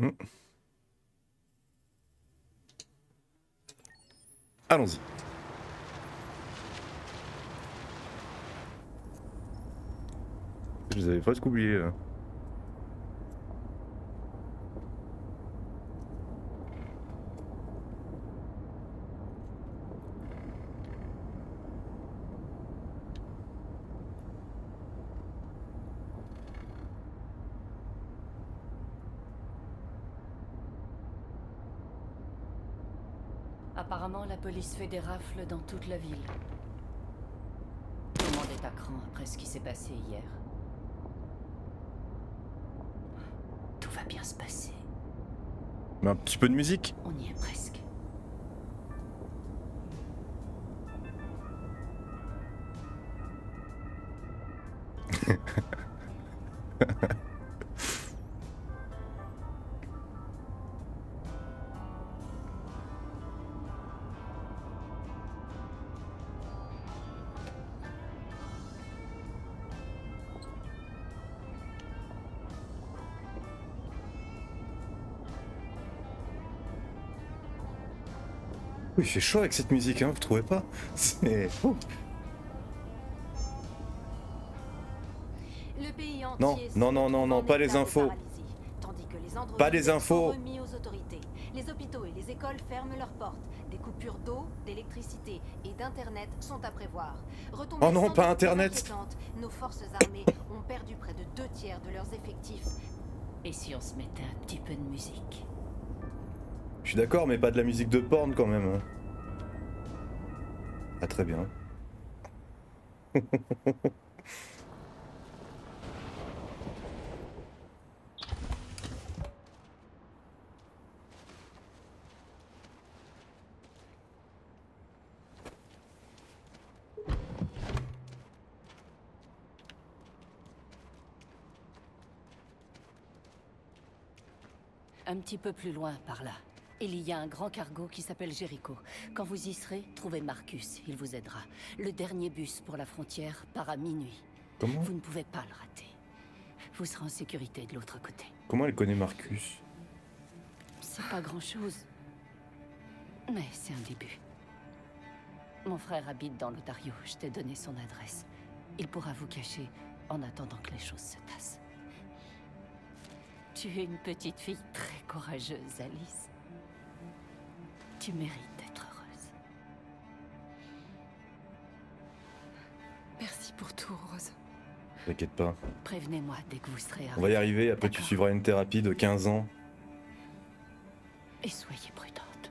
Hmm. Allons-y. Je les avais presque oubliés. Apparemment, la police fait des rafles dans toute la ville. Tout le monde est à cran après ce qui s'est passé hier. Tout va bien se passer. Mais un petit peu de musique. On y est presque. Oui, il fait chaud avec cette musique, hein, vous trouvez pas? C'est... Oh. Le pays Non, entier non, non, non, non, pas les infos. Tandis que les androïdes Pas les infos. sont remis aux autorités. Les hôpitaux et les écoles ferment leurs portes. Des coupures d'eau, d'électricité et d'internet sont à prévoir. Retombées Oh non, sans pas doute Internet. inquiétantes, nos forces armées ont perdu près de 2/3 de leurs effectifs. Et si on se mettait un petit peu de musique? Je suis d'accord, mais pas de la musique de porn quand même. Hein. Ah, très bien. Un petit peu plus loin, par là. Il y a un grand cargo qui s'appelle Jericho. Quand vous y serez, trouvez Marcus, il vous aidera. Le dernier bus pour la frontière part à minuit. Comment? Vous ne pouvez pas le rater. Vous serez en sécurité de l'autre côté. Comment elle connaît Marcus? C'est pas grand-chose. Mais c'est un début. Mon frère habite dans l'Ontario, je t'ai donné son adresse. Il pourra vous cacher en attendant que les choses se tassent. Tu es une petite fille très courageuse, Alice. Tu mérites d'être heureuse. Merci pour tout, Rose. T'inquiète pas. Prévenez-moi dès que vous serez On va y arrivés. arriver, après tu D'accord. suivras une thérapie de 15 ans. Et soyez prudente.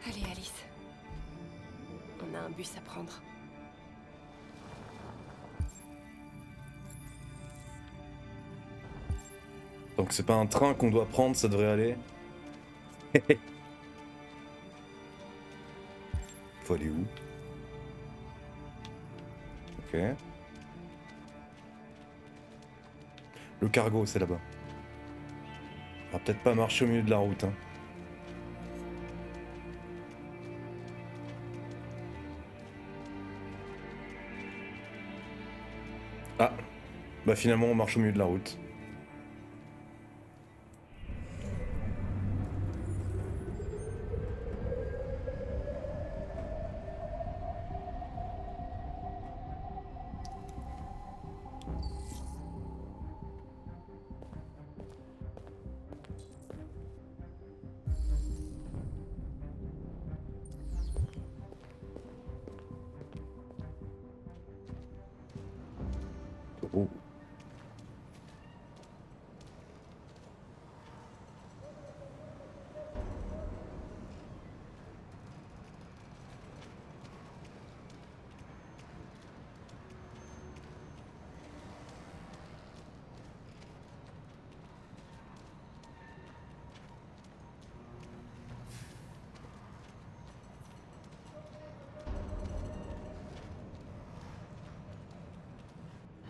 Allez, Alice. On a un bus à prendre. Donc c'est pas un train qu'on doit prendre, ça devrait aller. Faut aller où? Ok. Le cargo, c'est là-bas. On va peut-être pas marcher au milieu de la route, hein. Ah, bah finalement on marche au milieu de la route. Oh.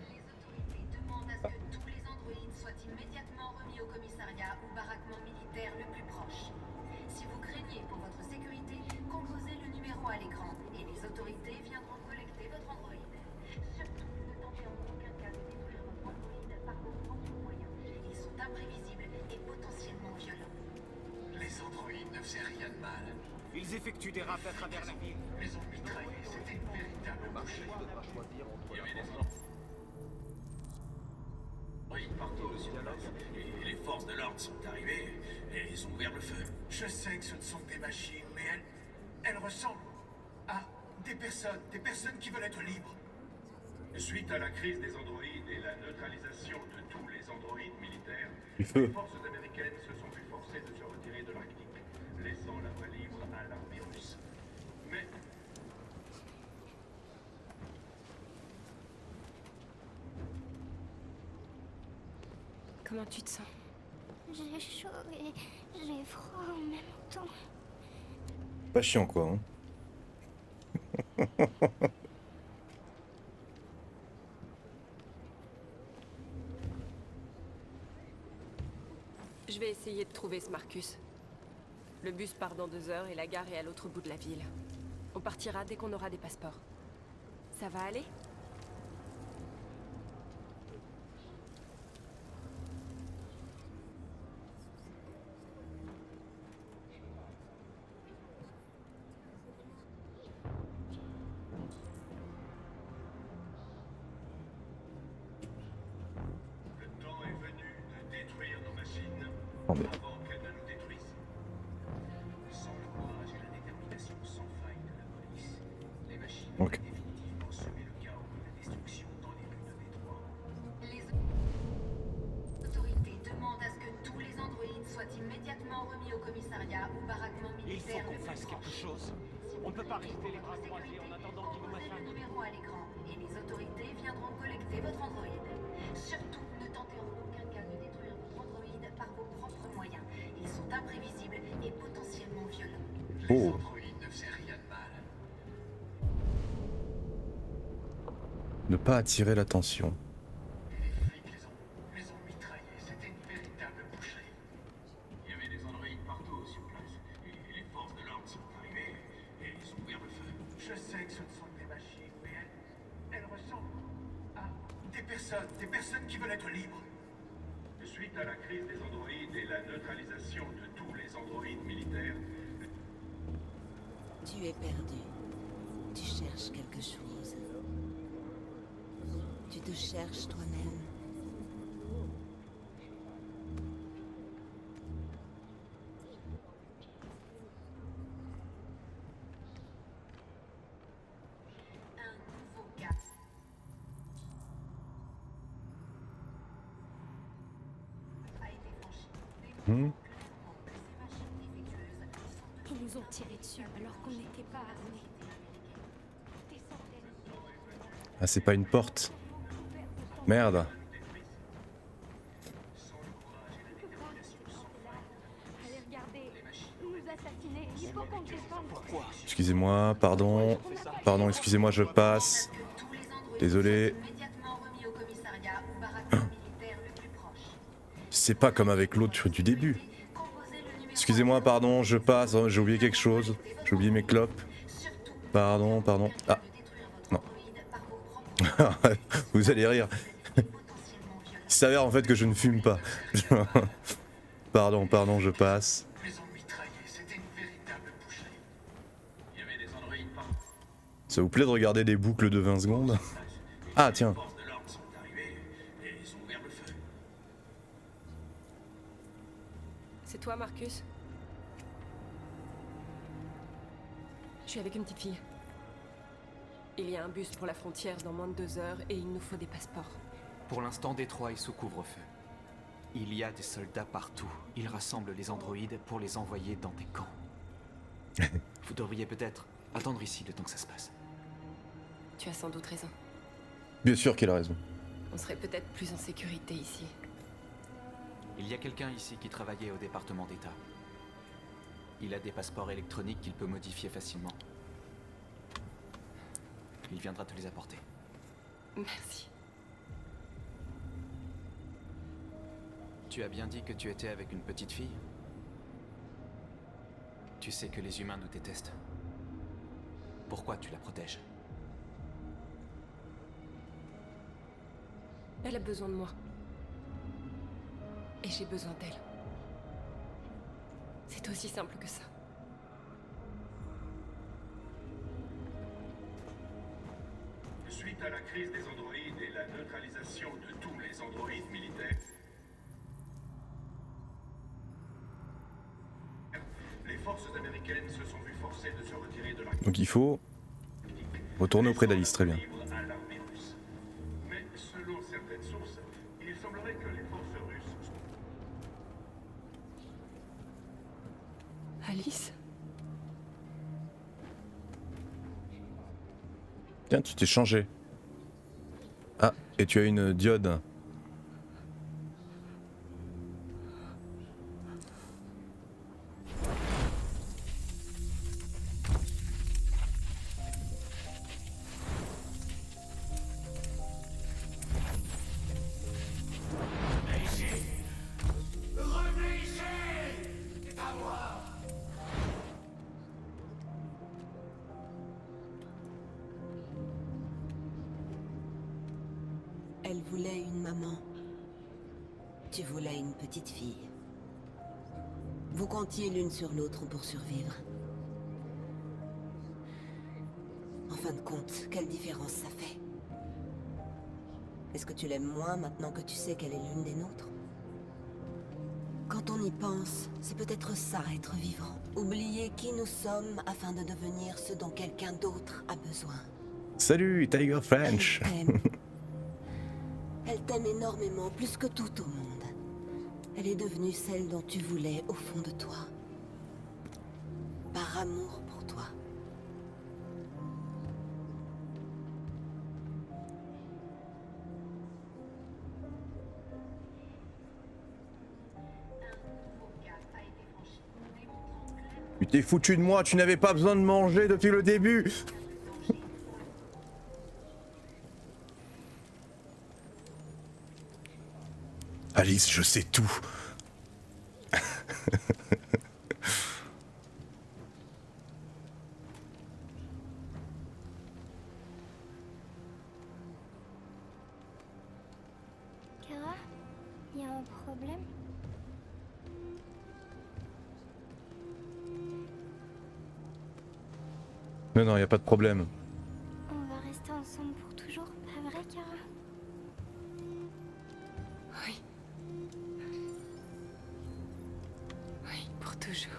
Les autorités demandent à ce que tous les androïdes soient immédiatement remis au commissariat ou baraquement militaire le plus proche. Si vous craignez pour votre sécurité, composez le numéro à l'écran et les autorités viendront Ils effectuent des rafles à travers la ville. Les ont mitraillés, c'était une véritable boucherie. Il y avait des androïdes partout sur place. Et les forces de l'ordre sont arrivées et ils ont ouvert le feu. Je sais que ce ne sont que des machines, mais elles ressemblent à des personnes qui veulent être libres. Suite à la crise des androïdes et la neutralisation de tous les androïdes militaires, Du feu. les forces américaines se sont vues forcées de se retirer de l'Arctique, laissant la voie libre à l'armée russe. Mais Comment tu te sens? J'ai chaud et j'ai froid en même temps. Pas chiant quoi. Hein. Je vais essayer de trouver ce Marcus. Le bus part dans 2 heures et la gare est à l'autre bout de la ville. On partira dès qu'on aura des passeports. Ça va aller? le temps est venu de détruire nos machines Attendez. avant qu'elles ne nous détruisent. Sans le courage et la détermination sans faille de la police, les machines Ok. ont définitivement semé le chaos et la destruction dans les rues de Détroit. Les autorités demandent à ce que tous les androïdes soient immédiatement remis au commissariat ou baraquement Il faut militaire le qu'on plus fasse quelque proche. chose. On ne peut pas rester les bras croisés en attendant qu'ils nous Composez le massacrent. numéro à l'écran et les autorités viendront collecter votre androïde. Surtout, ne tentez en aucun cas de détruire votre androïde par vos propres moyens. Ils sont imprévisibles et potentiellement violents. Les Oh. androïdes ne faisaient rien de mal. Ne pas attirer l'attention. Les flics les ont mitraillés, c'était une véritable boucherie. Il y avait des androïdes partout sur place, et les forces de l'ordre sont arrivées, et ils ont ouvert le feu. Je sais que ce ne sont que des machines, mais elles ressemblent à des personnes qui veulent être libres. Suite à la crise des androïdes et la neutralisation de tous les androïdes militaires, Tu es perdu. Tu cherches quelque chose. Tu te cherches toi-même. Un nouveau cap. A été franchi. Hmm. Clairement que ces machines défectueuses sont de Ils nous ont tiré dessus alors qu'on n'était pas armés. Ah c'est pas une porte. Merde. Allez regarder, nous assassiner, il faut qu'on défende. Pourquoi? Excusez-moi, pardon. Pardon, excusez-moi, je passe. que tous les androïdes Désolé. soient immédiatement remis au commissariat ou baraquement militaire le plus proche. C'est pas comme avec l'autre du début. Composez le numéro Excusez-moi, pardon, je passe. Oh, j'ai oublié quelque chose. J'ai oublié mes clopes. surtout Pardon, pardon. Ah, de détruire votre non. androïde par vos propres vous allez rire. potentiellement violents. Il s'avère en fait que je ne fume pas. Pardon, pardon, je passe. les ont mitraillés, c'était une véritable boucherie. Il y avait des androïdes partout. Ça vous plaît de regarder des boucles de 20 secondes? Ah tiens. Les forces de l'ordre sont arrivées, et ils ont ouvert le feu. C'est toi, Marcus? Je suis avec une petite fille. Il y a un bus pour la frontière dans moins de 2 heures et il nous faut des passeports. Pour l'instant, Détroit est sous couvre-feu. Il y a des soldats partout. Ils rassemblent les androïdes pour les envoyer dans des camps. Vous devriez peut-être attendre ici le temps que ça se passe. Tu as sans doute raison. Bien sûr qu'il a raison. On serait peut-être plus en sécurité ici. Il y a quelqu'un ici qui travaillait au département d'État. Il a des passeports électroniques qu'il peut modifier facilement. Il viendra te les apporter. Merci. Tu as bien dit que tu étais avec une petite fille? Tu sais que les humains nous détestent. Pourquoi tu la protèges? Elle a besoin de moi. Et j'ai besoin d'elle. C'est aussi simple que ça. Suite à la crise des androïdes et la neutralisation de tous les androïdes militaires, les forces américaines se sont vues forcées de se retirer de la Donc il faut retourner auprès d'Alice, très bien. à l'armée russe. Mais selon certaines sources, il semblerait que les forces russes Alice? Tiens, tu t'es changé. Ah, et tu as une diode. Elle voulait une maman. Tu voulais une petite fille. Vous comptiez l'une sur l'autre pour survivre. En fin de compte, quelle différence ça fait? Est-ce que tu l'aimes moins maintenant que tu sais qu'elle est l'une des nôtres? Quand on y pense, c'est peut-être ça, être vivant. Oublier qui nous sommes afin de devenir ce dont quelqu'un d'autre a besoin. Salut, Tiger French. Elle t'aime. Elle t'aime énormément, plus que tout au monde. Elle est devenue celle dont tu voulais au fond de toi. Par amour pour toi. Tu t'es foutu de moi, tu n'avais pas besoin de manger depuis le début. Alice, je sais tout. Kara, il y a un problème? Non, non, y a pas de problème. On va rester ensemble pour toujours, pas vrai, Kara? Oui. Oui, pour toujours.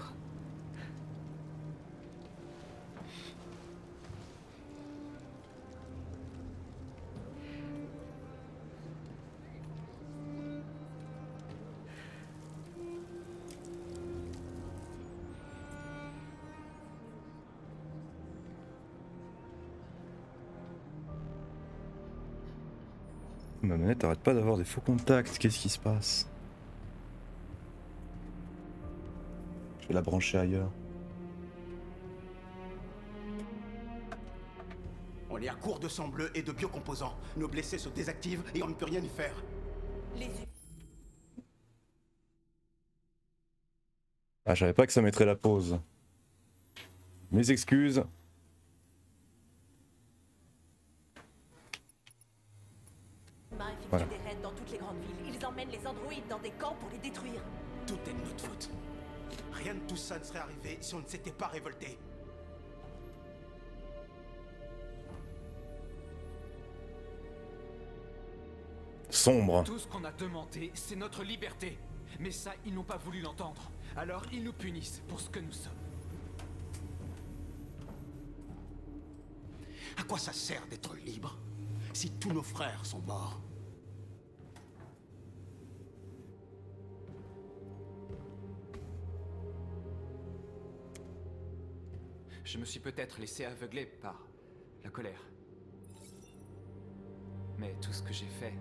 Ma manette arrête pas d'avoir des faux contacts, qu'est-ce qui se passe? Je vais la brancher ailleurs. On est à court de sang bleu et de biocomposants. Nos blessés se désactivent et on ne peut rien y faire. Ah, je savais pas que ça mettrait la pause. Mes excuses. Voilà. Des raids dans toutes les grandes villes. Ils emmènent les androïdes dans des camps pour les détruire. Tout est de notre faute. Rien de tout ça ne serait arrivé si on ne s'était pas révolté. Sombre. Tout ce qu'on a demandé, c'est notre liberté. Mais ça, ils n'ont pas voulu l'entendre. Alors ils nous punissent pour ce que nous sommes. À quoi ça sert d'être libre si tous nos frères sont morts? Je me suis peut-être laissé aveugler par la colère. Mais tout ce que j'ai fait,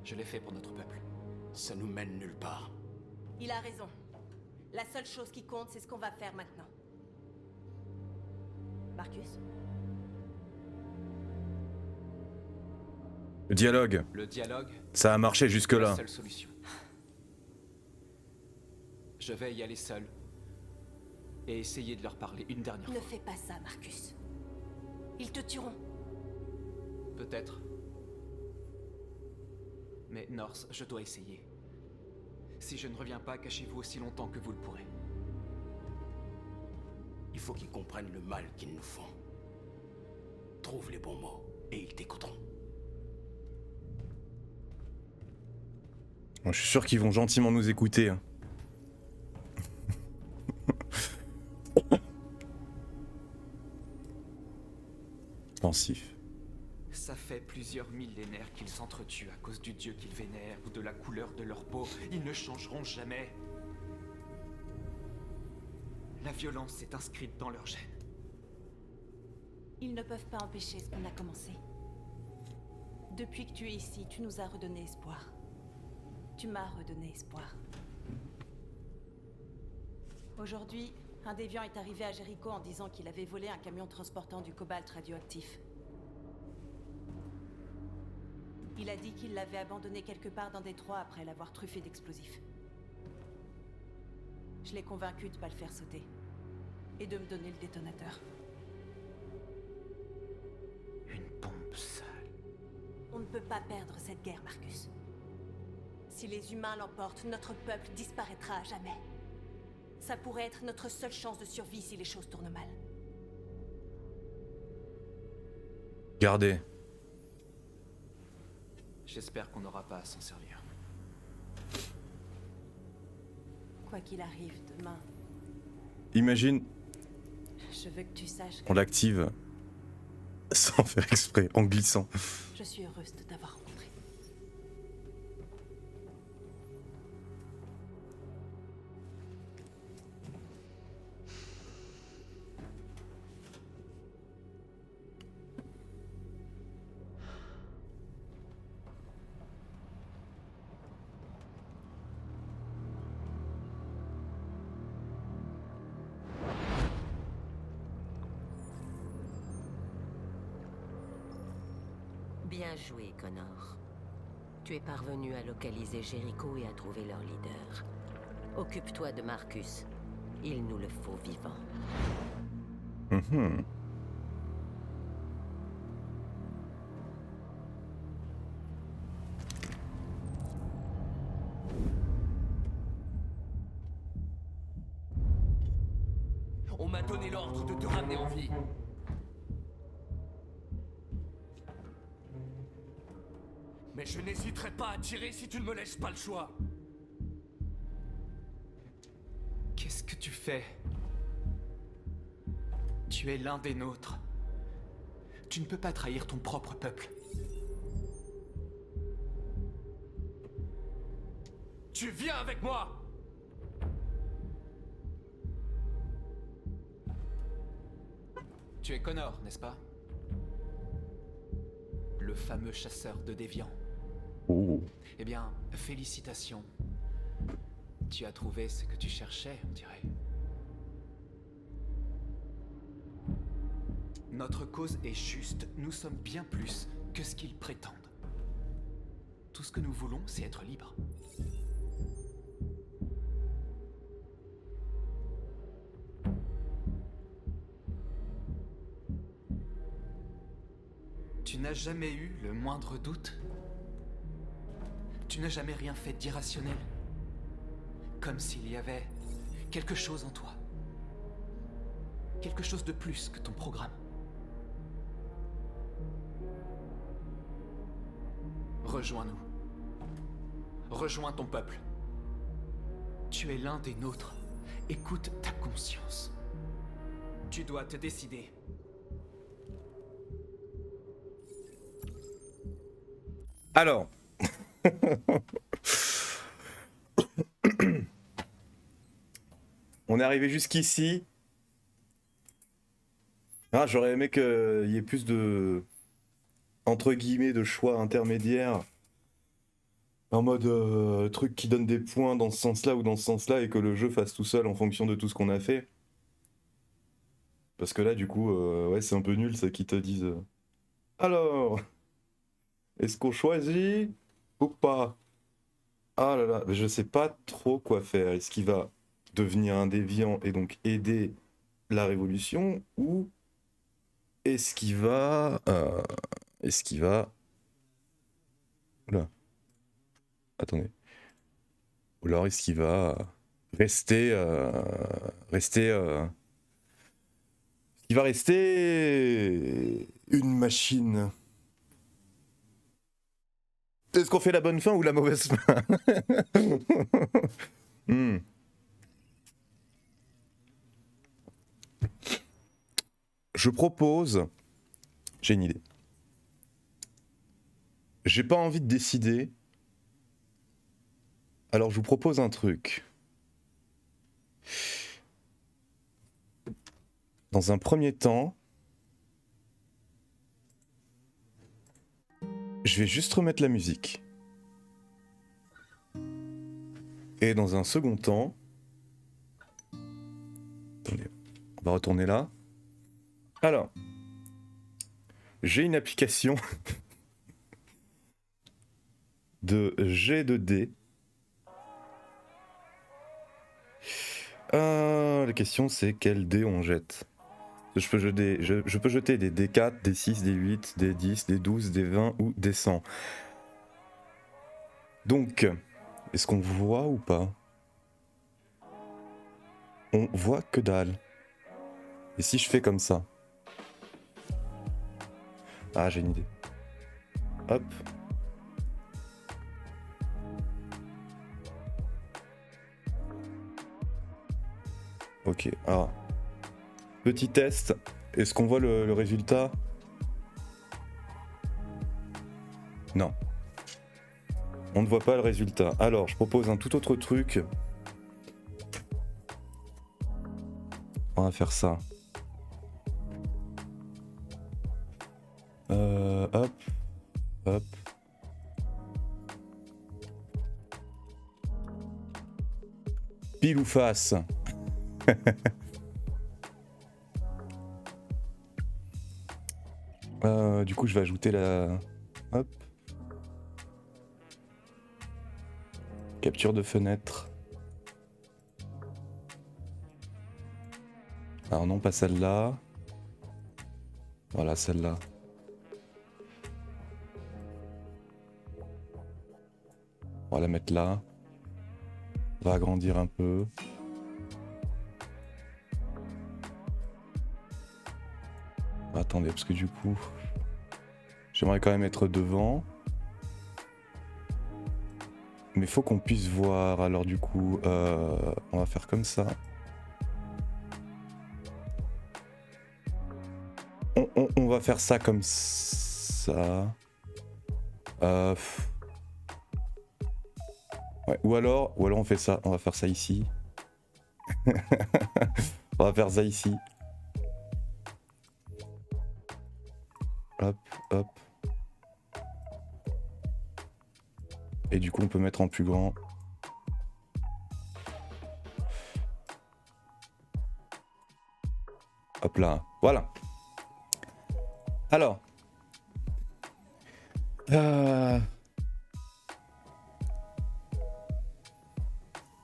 je l'ai fait pour notre peuple. Ça nous mène nulle part. Il a raison. La seule chose qui compte, c'est ce qu'on va faire maintenant. Marcus? Le dialogue. Le dialogue, Ça a marché c'est la jusque-là. seule solution. Je vais y aller seul et essayer de leur parler une dernière Ne fois. fais pas ça, Marcus. Ils te tueront. Peut-être. Mais North, je dois essayer. Si je ne reviens pas, cachez-vous aussi longtemps que vous le pourrez. Il faut qu'ils comprennent le mal qu'ils nous font. Trop trouve les bons mots et ils t'écouteront. Moi, je suis sûr qu'ils vont gentiment nous écouter. Hein. Pensif. Ça fait plusieurs millénaires qu'ils s'entretuent à cause du dieu qu'ils vénèrent ou de la couleur de leur peau. Ils ne changeront jamais. La violence est inscrite dans leur gène. Ils ne peuvent pas empêcher ce qu'on a commencé. Depuis que tu es ici, tu nous as redonné espoir. Tu m'as redonné espoir. Aujourd'hui, un déviant est arrivé à Jéricho en disant qu'il avait volé un camion transportant du cobalt radioactif. Il a dit qu'il l'avait abandonné quelque part dans Détroit après l'avoir truffé d'explosifs. Je l'ai convaincu de ne pas le faire sauter. Et de me donner le détonateur. Une bombe sale. On ne peut pas perdre cette guerre, Marcus. Si les humains l'emportent, notre peuple disparaîtra à jamais. Ça pourrait être notre seule chance de survie si les choses tournent mal. Gardez. J'espère qu'on n'aura pas à s'en servir. Quoi qu'il arrive demain, Imagine, je veux que tu saches que on l'active sans faire exprès, en glissant. je suis heureuse de t'avoir rencontré. Bien joué, Connor. Tu es parvenu à localiser Jéricho et à trouver leur leader. Occupe-toi de Marcus. Il nous le faut vivant. On m'a donné l'ordre de te ramener en vie. Mais je n'hésiterai pas à tirer si tu ne me laisses pas le choix. Qu'est-ce que tu fais? Tu es l'un des nôtres. Tu ne peux pas trahir ton propre peuple. Tu viens avec moi! Tu es Connor, n'est-ce pas? Le fameux chasseur de déviants. Oh. Eh bien, félicitations. Tu as trouvé ce que tu cherchais, on dirait. Notre cause est juste. Nous sommes bien plus que ce qu'ils prétendent. Tout ce que nous voulons, c'est être libres. Tu n'as jamais eu le moindre doute? Tu n'as jamais rien fait d'irrationnel? Comme s'il y avait quelque chose en toi. Quelque chose de plus que ton programme. Rejoins-nous. Rejoins ton peuple. Tu es l'un des nôtres. Écoute ta conscience. Tu dois te décider. Alors. On est arrivé jusqu'ici. Ah, j'aurais aimé qu'il y ait plus de, entre guillemets, de choix intermédiaires. En mode truc qui donne des points dans ce sens-là ou dans ce sens-là et que le jeu fasse tout seul en fonction de tout ce qu'on a fait. Parce que là, du coup, ouais, c'est un peu nul, ça, qui te disent... Alors, est-ce qu'on choisit ou pas? Ah là là, mais je sais pas trop quoi faire. Est-ce qu'il va devenir un déviant et donc aider la révolution, ou est-ce qu'il va... Oula. Attendez. Ou alors est-ce qu'il va rester... Il va rester Une machine. Est-ce qu'on fait la bonne fin ou la mauvaise fin? Je propose... J'ai une idée. J'ai pas envie de décider. Alors je vous propose un truc. Dans un premier temps, je vais juste remettre la musique. Et dans un second temps... Attendez, on va retourner là. Alors, j'ai une application de jet de dés. La question c'est quel dé on jette. Je peux jeter des D4, des 6, des 8, des 10, des 12, des 20 ou des 100. Donc, est-ce qu'on voit ou pas? On voit que dalle. Et si je fais comme ça? Ah, j'ai une idée. Hop. Ok, alors. Petit test. Est-ce qu'on voit le résultat? Non. On ne voit pas le résultat. Alors, je propose un tout autre truc. On va faire ça. Hop. Hop. Pile ou face? Du coup, je vais ajouter la... Hop. Capture de fenêtre. Alors non, pas celle-là. Voilà, celle-là. On va la mettre là. On va agrandir un peu. Attendez, parce que du coup, j'aimerais quand même être devant. Mais faut qu'on puisse voir. Alors du coup, on va faire comme ça. On va faire ça comme ça. Ouais, ou alors on fait ça. On va faire ça ici. On va faire ça ici. Hop, hop. Et du coup, on peut mettre en plus grand. Hop là, voilà. Alors.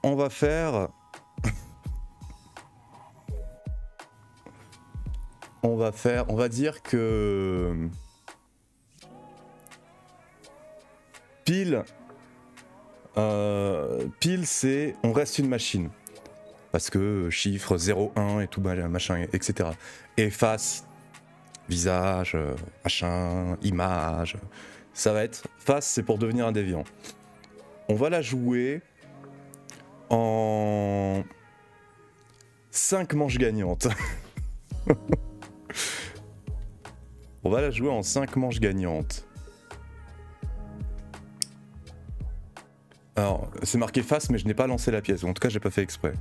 On va faire... on va dire que... Pile, c'est... On reste une machine. Parce que chiffres 0, 1 et tout, machin, etc. Et face, visage, machin, image... Ça va être... Face, c'est pour devenir un déviant. On va la jouer en 5 manches gagnantes. On va la jouer en 5 manches gagnantes. Alors, c'est marqué face, mais je n'ai pas lancé la pièce. En tout cas, j'ai pas fait exprès.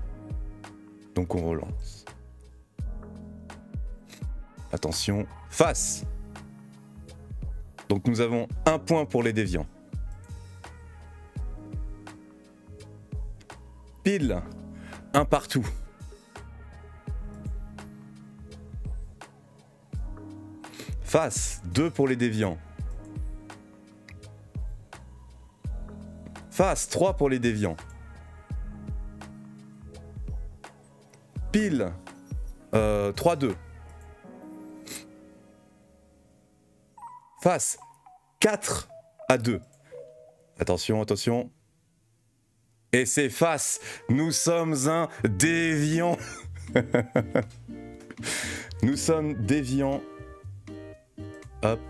Donc on relance. Attention, face. Donc nous avons 1 point pour les déviants. Pile, 1 partout. Face, 2 pour les déviants. Face, 3 pour les déviants. Pile, 3-2. Face, 4-2. Attention, attention. Et c'est face, nous sommes un déviant. Nous sommes déviants. Hop.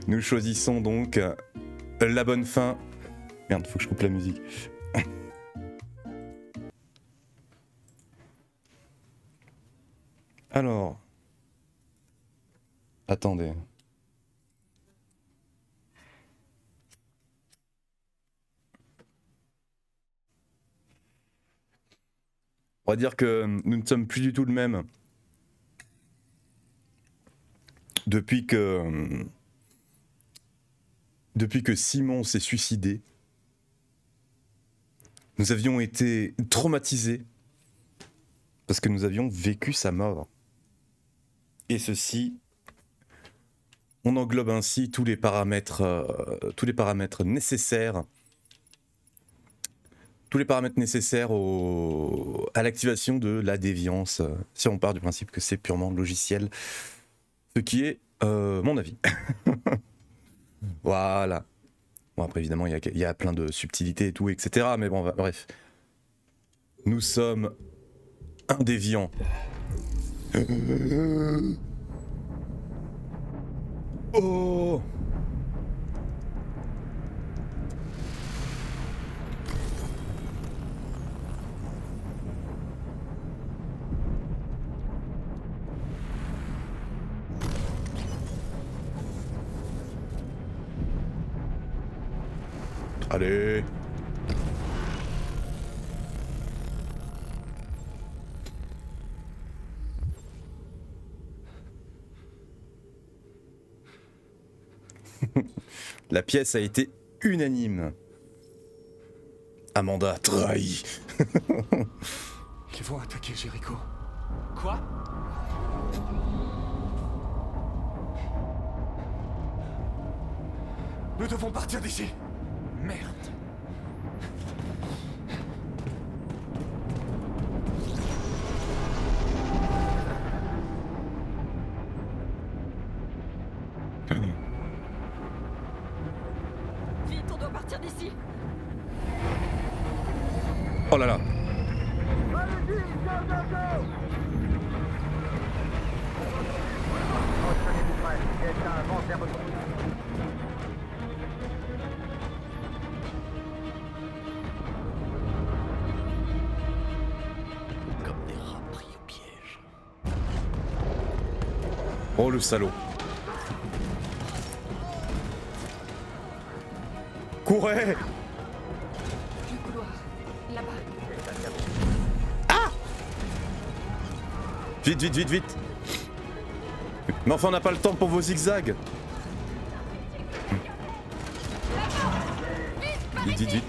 Nous choisissons donc la bonne fin. Merde, faut que je coupe la musique. Alors. Attendez. On va dire que nous ne sommes plus du tout le même depuis que Simon s'est suicidé. Nous avions été traumatisés parce que nous avions vécu sa mort. Et ceci, on englobe ainsi tous les paramètres nécessaires. Tous les paramètres nécessaires à l'activation de la déviance, si on part du principe que c'est purement logiciel, ce qui est mon avis. Voilà. Bon, après, évidemment, il y a plein de subtilités et tout, etc. Mais bon, bref. Nous sommes un déviant. Oh! Allez. La pièce a été unanime. Amanda trahi. Ils vont attaquer Jericho. Quoi? Nous devons partir d'ici. Merde. Vite, on doit partir d'ici. Oh là là. Comme des rats pris au piège. Oh le salaud. Courez! Le couloir, là-bas. Ah! Vite, vite, vite, vite! Mais enfin, on n'a pas le temps pour vos zigzags! Vite, vite, vite!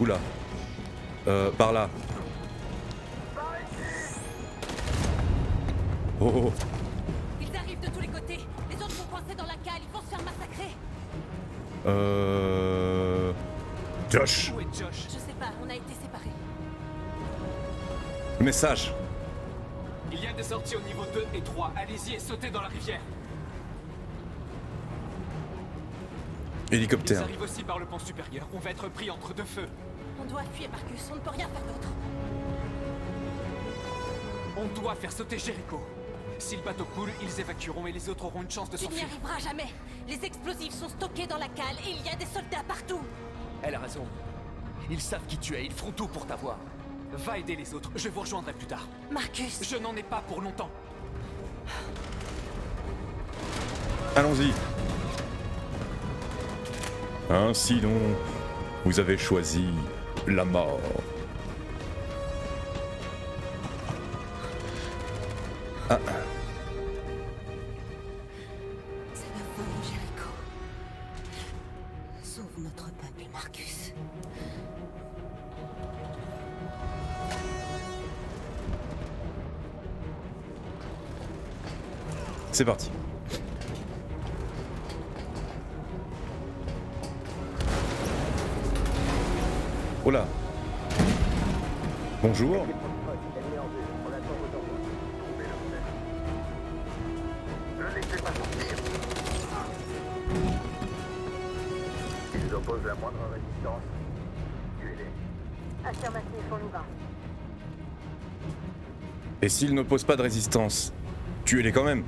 Oula! Par là. Oh, oh. Ils arrivent de tous les côtés. Les autres sont coincés dans la cale. Ils vont se faire massacrer. Josh. Où est Josh? Je sais pas, on a été séparés. Message. Il y a des sorties au niveau 2 et 3. Allez-y et sautez dans la rivière. Ils Hélicoptère. arrivent aussi par le pont supérieur. On va être pris entre deux feux. On doit fuir, Marcus. On ne peut rien faire d'autre. On doit faire sauter Jericho. Si le bateau coule, ils évacueront et les autres auront une chance de Tu n'y s'enfuir. arriveras jamais. Les explosifs sont stockés dans la cale et il y a des soldats partout. Elle a raison. Ils savent qui tu es, ils feront tout pour t'avoir. Va aider les autres, je vous rejoindrai plus tard. Marcus. Je n'en ai pas pour longtemps. Allons-y. Ainsi donc, vous avez choisi la mort. Ah. C'est la fin de Jericho. Sauve notre peuple, Marcus. C'est parti. Oh là. Bonjour. oppose la moindre résistance, tuez-les. Affirmatif, on y va. Et s'ils n'opposent pas de résistance, tuez-les quand même.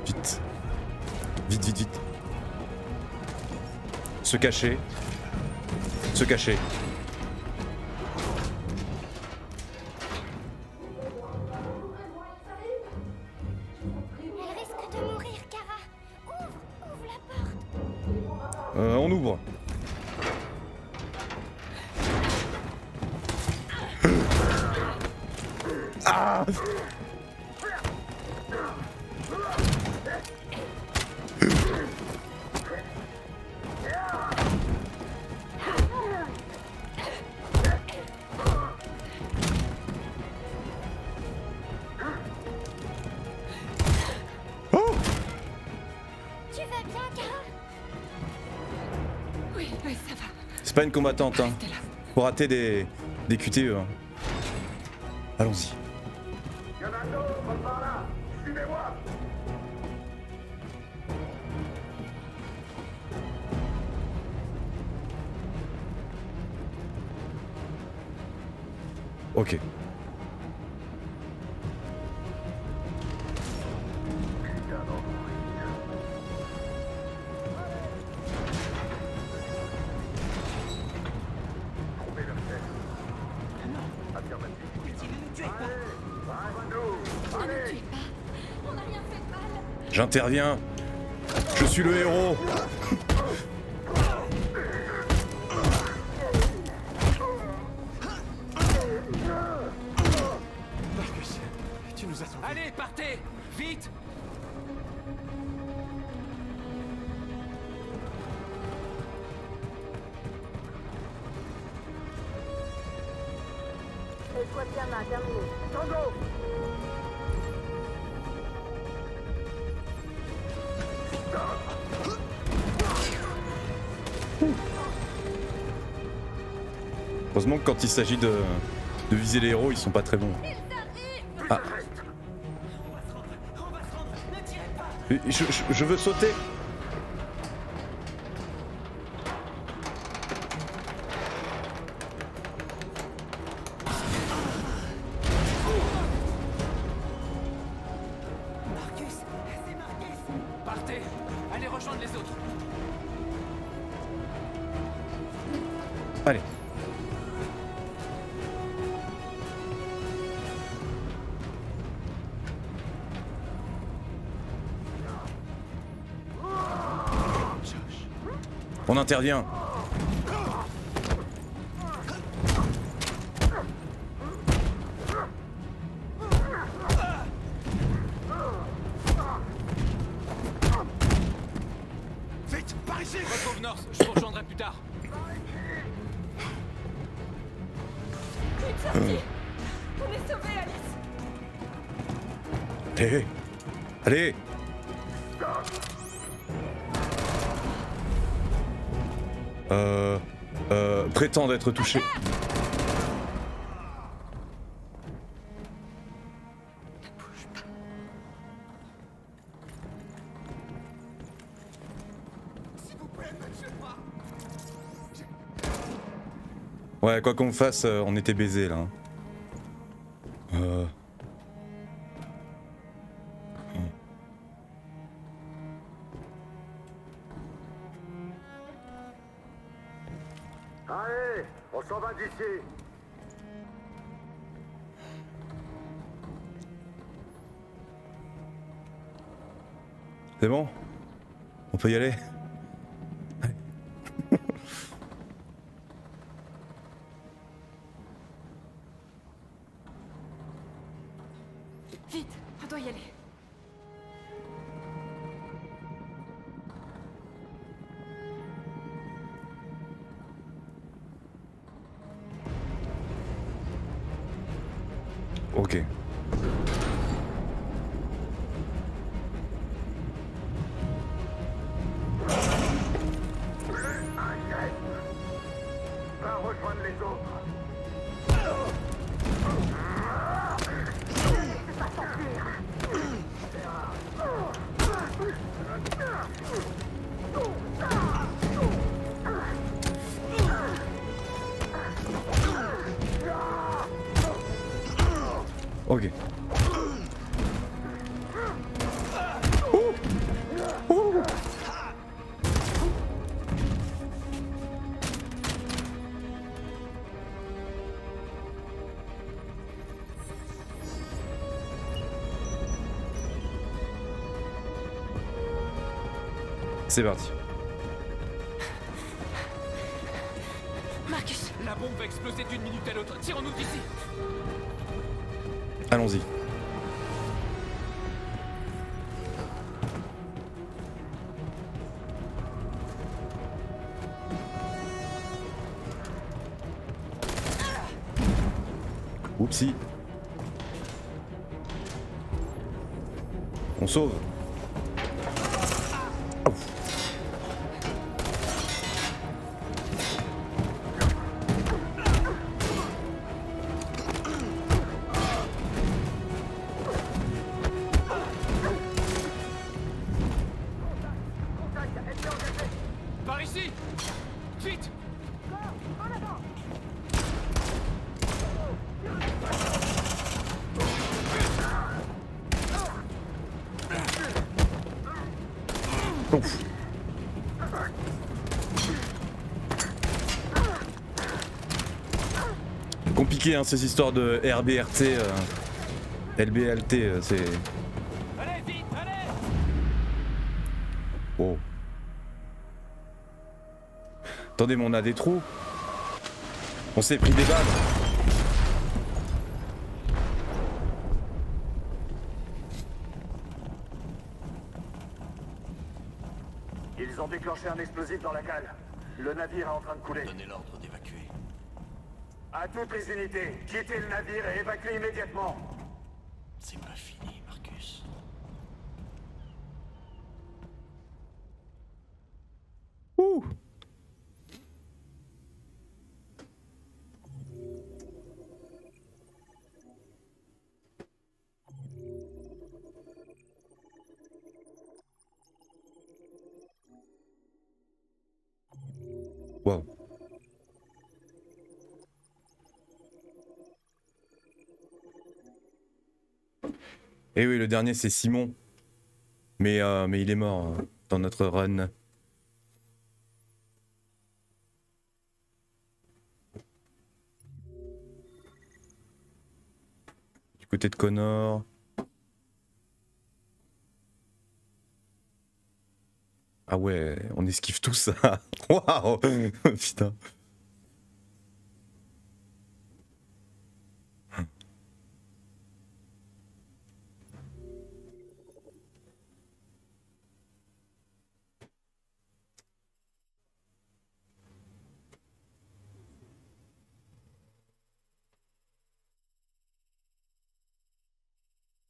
Vite. Vite, vite, vite. Se cacher. Se cacher. Elle risque de mourir, Kara. Ouvre la porte. On ouvre. Ah! Tu vas bien, Kara? Oui, ça va. C'est pas une combattante, hein. Faut rater des QTE. Hein. Allons-y. Il y en a d'autres par là. Suivez-moi. Ok. J'interviens. Je suis le héros. Marcus, tu nous as sauvés. Allez, partez! Vite! Et toi, Tiamat, terminé. Tango! Heureusement que quand il s'agit de viser les héros, ils sont pas très bons. Ah. Je veux sauter. Marcus! C'est Marcus! Partez! Allez rejoindre les autres! Allez. On intervient. Vite, par ici. Retrouve North, je vous rejoindrai plus tard. Une sortie. On est sauvés, Alice. Allez. Allez. Prétend d'être touché. Ouais, quoi qu'on fasse, on était baisés là. Allez, on s'en va d'ici. C'est bon? On peut y aller? Vite, on doit y aller. Ok. Va rejoindre les autres. Ok. Oh oh. C'est parti. Marcus! La bombe va exploser d'une minute à l'autre. Tirons-nous d'ici. Allons-y. Oupsie. On sauve. Ouf. Par ici. Vite. Ouf. Compliqué hein, ces histoires de RBRT, LBLT, c'est... Allez, vite, allez. Oh. Attendez, mais on a des trous. On s'est pris des balles. Ils ont déclenché un explosif dans la cale. Le navire est en train de couler. Donnez l'ordre d'évacuer. À toutes les unités, quittez le navire et évacuez immédiatement. C'est pas fini, Marcus. Ouh. Wow. Et oui, le dernier c'est Simon. Mais il est mort dans notre run. Du côté de Connor. Ah ouais, on esquive tout ça. Waouh. Putain.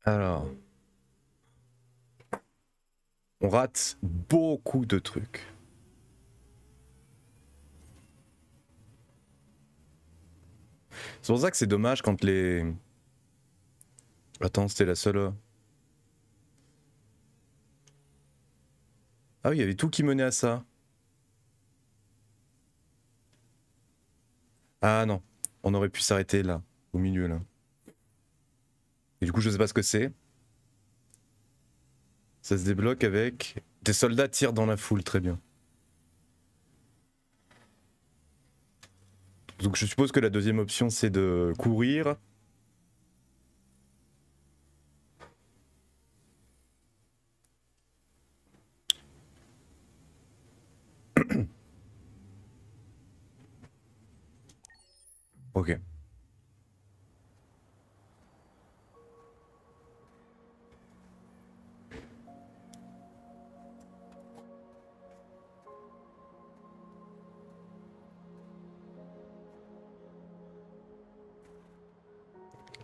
Alors, on rate beaucoup de trucs. C'est pour ça que c'est dommage quand les... Attends, c'était la seule... Ah oui, il y avait tout qui menait à ça. Ah non, on aurait pu s'arrêter là, au milieu là. Et du coup, je sais pas ce que c'est. Ça se débloque avec... Des soldats tirent dans la foule, très bien. Donc je suppose que la deuxième option, c'est de courir. Ok.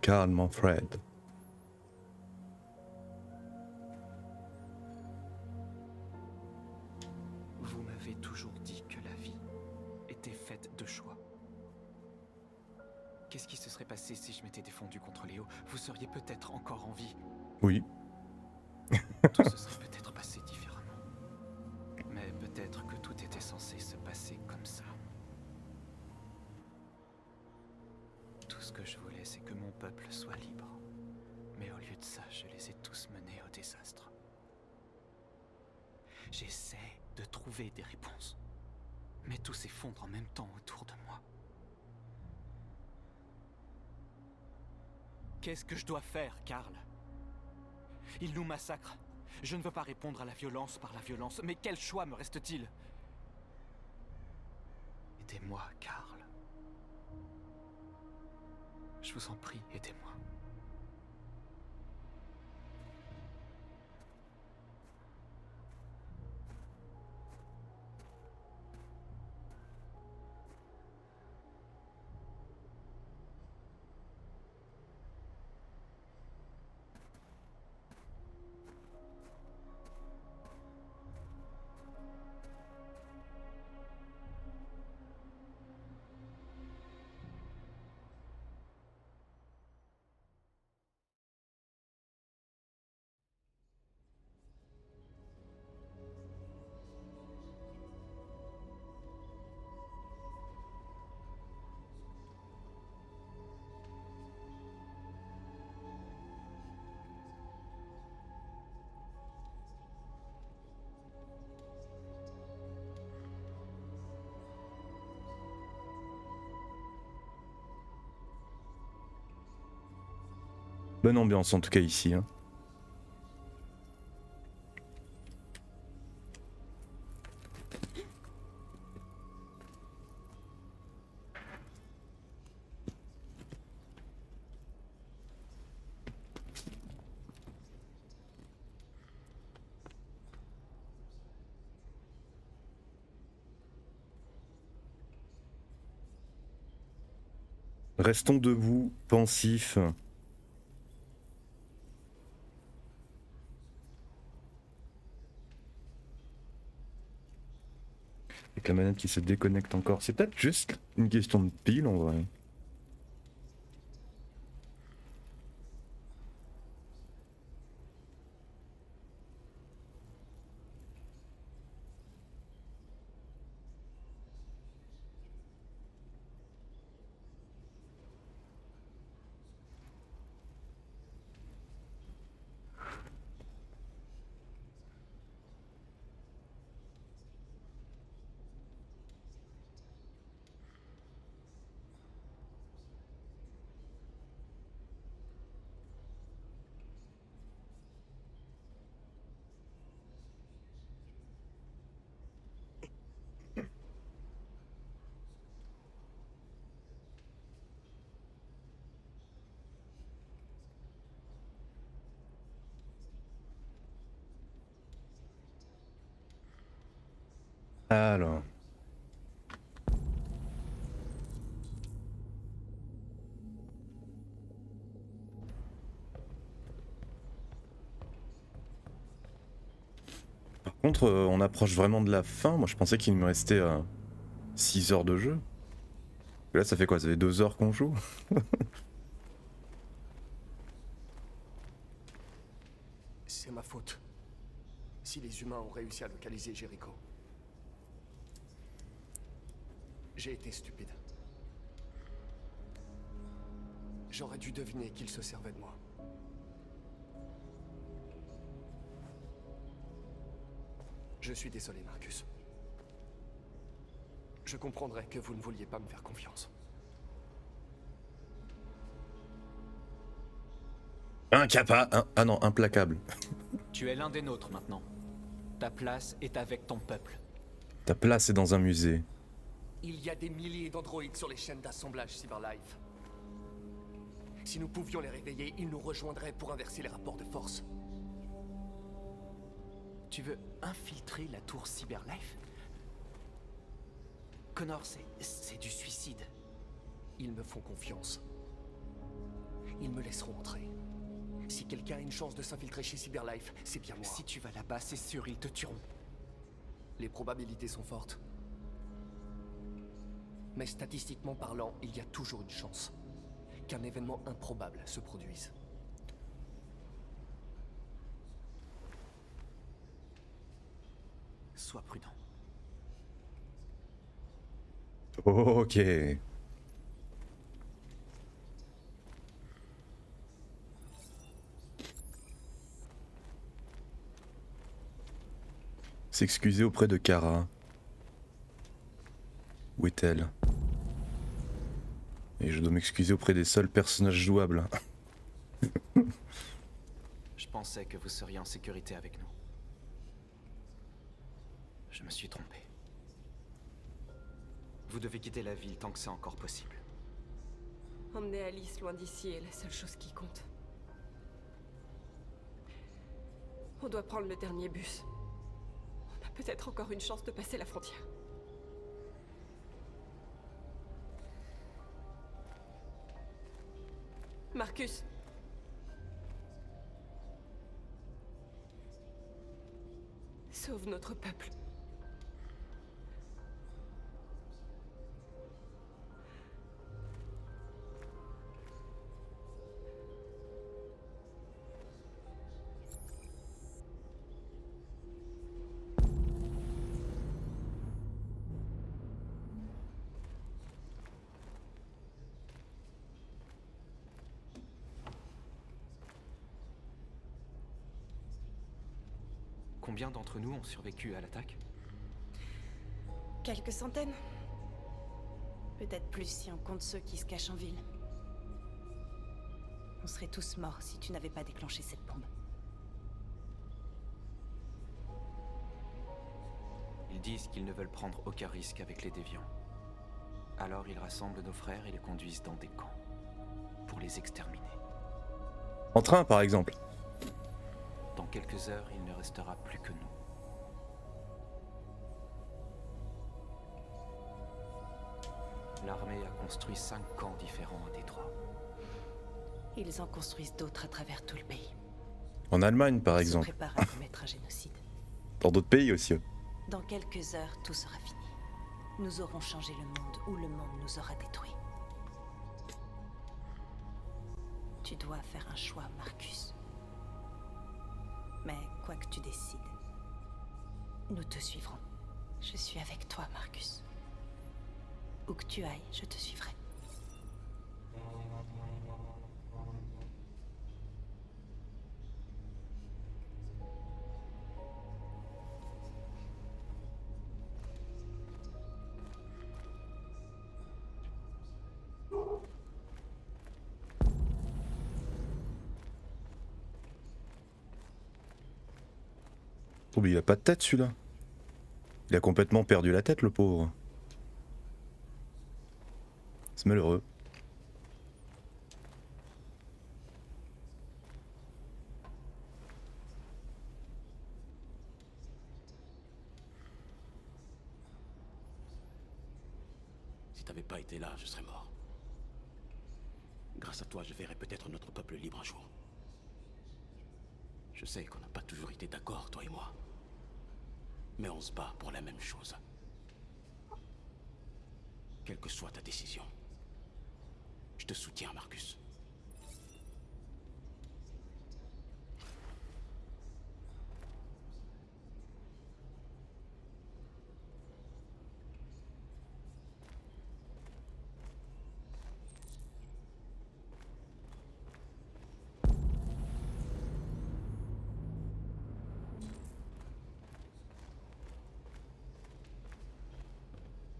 Calme, Fred. Vous m'avez toujours dit que la vie était faite de choix. Qu'est-ce qui se serait passé si je m'étais défendu contre Léo? Vous seriez peut-être encore en vie. Oui. Tout se serait peut-être passé différemment. Mais peut-être que tout était censé se passer comme ça. Tout ce que je voulais, c'est que mon peuple soit libre. Mais au lieu de ça, je les ai tous menés au désastre. J'essaie de trouver des réponses. Mais tout s'effondre en même temps autour de moi. Qu'est-ce que je dois faire, Karl? Ils nous massacrent. Je ne veux pas répondre à la violence par la violence, mais quel choix me reste-t-il? Aidez-moi, Karl. Je vous en prie, aidez-moi. Bonne ambiance en tout cas ici. Hein. Restons debout, pensifs. Avec la manette qui se déconnecte encore. C'est peut-être juste une question de pile en vrai. Alors. Par contre, on approche vraiment de la fin. Moi, je pensais qu'il me restait 6 heures de jeu. Là, ça fait quoi? Ça fait 2 heures qu'on joue? C'est ma faute. Si les humains ont réussi à localiser Jericho. J'ai été stupide. J'aurais dû deviner qu'ils se servaient de moi. Je suis désolé, Marcus. Je comprendrais que vous ne vouliez pas me faire confiance. Ah non, implacable. Tu es l'un des nôtres maintenant. Ta place est avec ton peuple. Ta place est dans un musée. Il y a des milliers d'androïdes sur les chaînes d'assemblage Cyberlife. Si nous pouvions les réveiller, ils nous rejoindraient pour inverser les rapports de force. Tu veux infiltrer la tour Cyberlife? Connor, c'est du suicide. Ils me font confiance. Ils me laisseront entrer. Si quelqu'un a une chance de s'infiltrer chez Cyberlife, c'est bien moi. Si tu vas là-bas, c'est sûr, ils te tueront. Les probabilités sont fortes. Mais statistiquement parlant, il y a toujours une chance qu'un événement improbable se produise. Sois prudent. Ok. S'excuser auprès de Kara. Où est-elle? Et je dois m'excuser auprès des seuls personnages jouables. Je pensais que vous seriez en sécurité avec nous. Je me suis trompé. Vous devez quitter la ville tant que c'est encore possible. Emmener Alice loin d'ici est la seule chose qui compte. On doit prendre le dernier bus. On a peut-être encore une chance de passer la frontière. Marcus. Sauve notre peuple. Combien d'entre nous ont survécu à l'attaque? Quelques centaines. Peut-être plus si on compte ceux qui se cachent en ville. On serait tous morts si tu n'avais pas déclenché cette bombe. Ils disent qu'ils ne veulent prendre aucun risque avec les déviants. Alors ils rassemblent nos frères et les conduisent dans des camps. Pour les exterminer. En train, par exemple. Dans quelques heures, il ne restera plus que nous. L'armée a construit 5 camps différents à Détroit. Ils en construisent d'autres à travers tout le pays. En Allemagne, par Ils exemple. se préparent à commettre un génocide. Dans d'autres pays aussi. Dans quelques heures, tout sera fini. Nous aurons changé le monde ou le monde nous aura détruits. Tu dois faire un choix, Marcus. Mais quoi que tu décides, nous te suivrons. Je suis avec toi, Marcus. Où que tu ailles, je te suivrai. Oh, mais il a pas de tête celui-là. Il a complètement perdu la tête, le pauvre. C'est malheureux. Si t'avais pas été là, je serais mort. Grâce à toi, je verrai peut-être notre peuple libre un jour. Je sais qu'on n'a pas toujours été d'accord, toi et moi. Mais on se bat pour la même chose. Quelle que soit ta décision, je te soutiens, Marcus.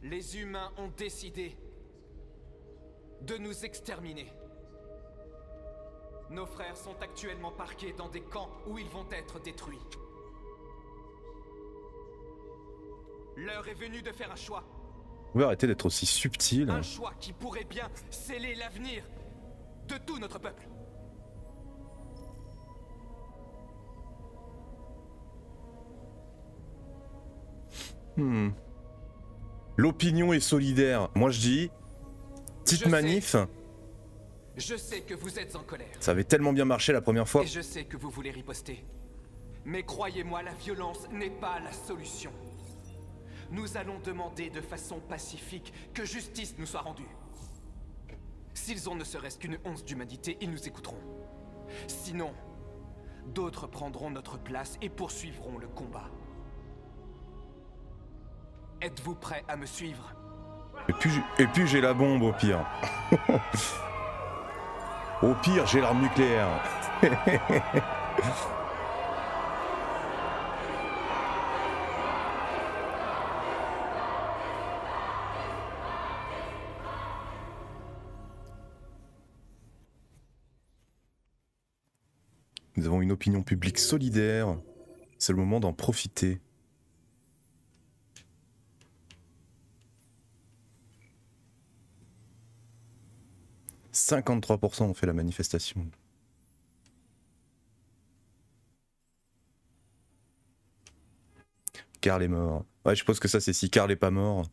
Les humains ont décidé de nous exterminer. Nos frères sont actuellement parqués dans des camps où ils vont être détruits. L'heure est venue de faire un choix. Vous pouvez arrêter d'être aussi subtil. Un choix qui pourrait bien sceller l'avenir de tout notre peuple. L'opinion est solidaire. Moi je dis, petite manif. Je sais que vous êtes en colère. Ça avait tellement bien marché la première fois. Et je sais que vous voulez riposter. Mais croyez-moi, la violence n'est pas la solution. Nous allons demander de façon pacifique que justice nous soit rendue. S'ils ont ne serait-ce qu'une once d'humanité, ils nous écouteront. Sinon, d'autres prendront notre place et poursuivront le combat. Êtes-vous prêts à me suivre? Et puis j'ai la bombe au pire. Au pire, j'ai l'arme nucléaire. Nous avons une opinion publique solidaire. C'est le moment d'en profiter. « 53% ont fait la manifestation. » Carl est mort. Ouais, je suppose que ça c'est si Carl est pas mort.